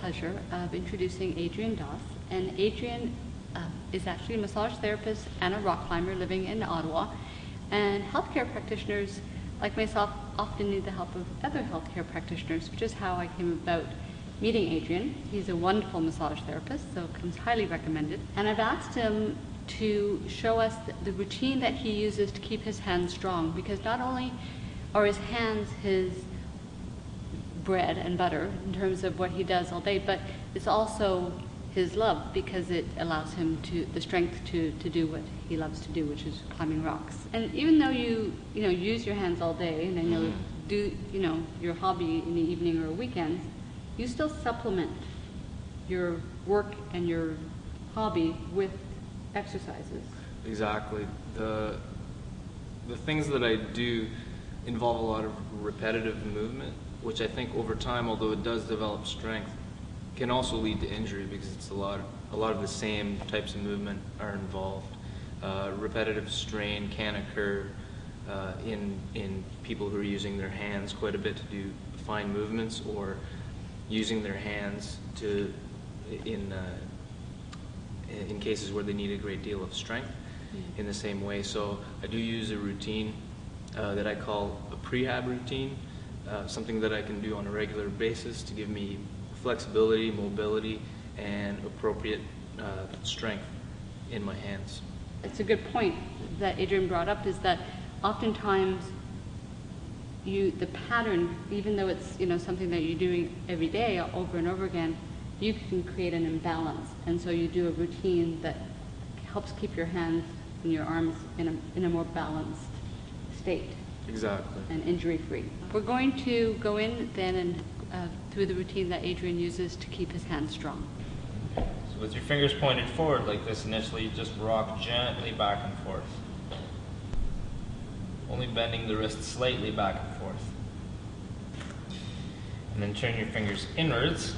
pleasure of introducing Adrian Doss. And Adrian is actually a massage therapist and a rock climber living in Ottawa. And healthcare practitioners like myself often need the help of other healthcare practitioners, which is how I came about meeting Adrian. He's a wonderful massage therapist, so comes highly recommended. And I've asked him to show us the routine that he uses to keep his hands strong, because not only are his hands his bread and butter in terms of what he does all day, but it's also his love, because it allows him the strength to do what he loves to do, which is climbing rocks. And even though you use your hands all day, and I know do your hobby in the evening or weekends, you still supplement your work and your hobby with exercises. Exactly. The things that I do involve a lot of repetitive movement, which I think over time, although it does develop strength, can also lead to injury, because it's a lot of the same types of movement are involved. Repetitive strain can occur in people who are using their hands quite a bit to do fine movements, or using their hands in cases where they need a great deal of strength in the same way. So I do use a routine that I call a prehab routine, something that I can do on a regular basis to give me flexibility, mobility, and appropriate strength in my hands. It's a good point that Adrian brought up, is that oftentimes the pattern, even though it's something that you're doing every day over and over again, you can create an imbalance, and so you do a routine that helps keep your hands and your arms in a more balanced state. Exactly. And injury-free. We're going to go in then and through the routine that Adrian uses to keep his hands strong. So with your fingers pointed forward like this initially, you just rock gently back and forth. Only bending the wrist slightly back and forth. And then turn your fingers inwards,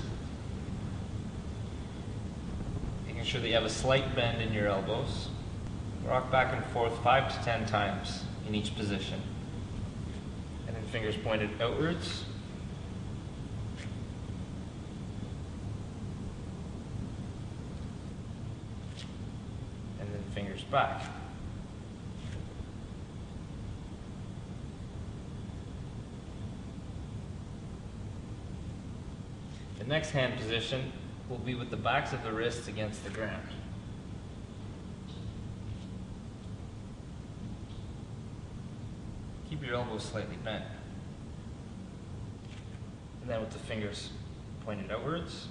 making sure that you have a slight bend in your elbows. Rock back and forth 5 to 10 times in each position. And then fingers pointed outwards. And then fingers back. The next hand position will be with the backs of the wrists against the ground. Keep your elbows slightly bent. And then with the fingers pointed outwards.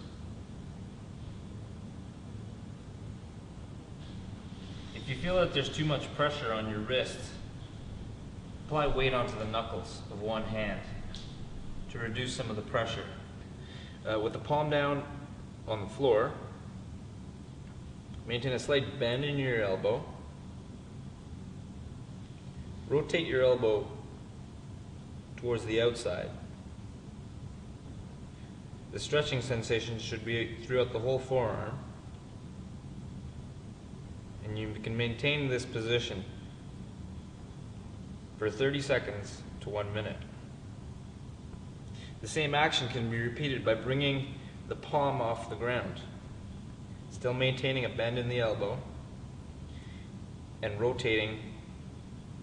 If you feel that there's too much pressure on your wrist, apply weight onto the knuckles of one hand to reduce some of the pressure. With the palm down on the floor, maintain a slight bend in your elbow. Rotate your elbow towards the outside. The stretching sensation should be throughout the whole forearm. And you can maintain this position for 30 seconds to 1 minute. The same action can be repeated by bringing the palm off the ground, still maintaining a bend in the elbow, and rotating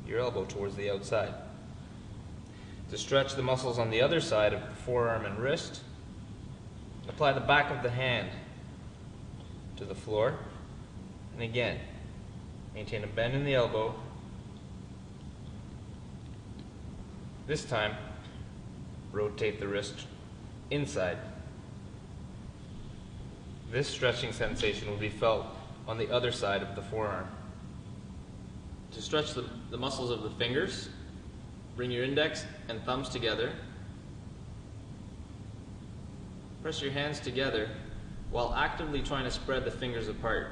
your elbow towards the outside. To stretch the muscles on the other side of the forearm and wrist, apply the back of the hand to the floor, and again, maintain a bend in the elbow. This time, rotate the wrist inside. This stretching sensation will be felt on the other side of the forearm. To stretch the muscles of the fingers, bring your index and thumbs together. Press your hands together while actively trying to spread the fingers apart.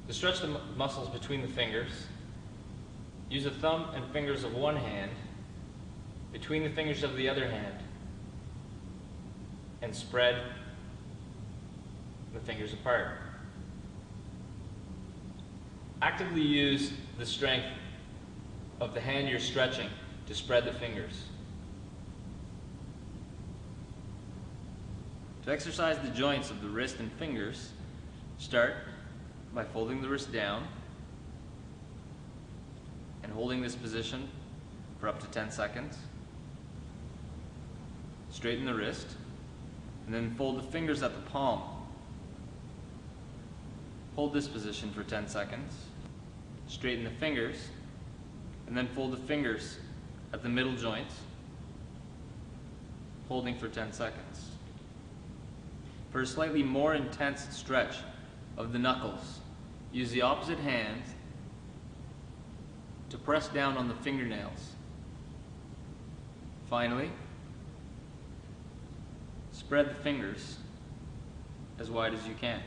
To stretch the muscles between the fingers, use the thumb and fingers of one hand between the fingers of the other hand and spread the fingers apart. Actively use the strength of the hand you're stretching to spread the fingers. To exercise the joints of the wrist and fingers, start by folding the wrist down and holding this position for up to 10 seconds. Straighten the wrist, and then fold the fingers at the palm. Hold this position for 10 seconds. Straighten the fingers, and then fold the fingers at the middle joints, holding for 10 seconds. For a slightly more intense stretch of the knuckles, use the opposite hand to press down on the fingernails. Finally, spread the fingers as wide as you can.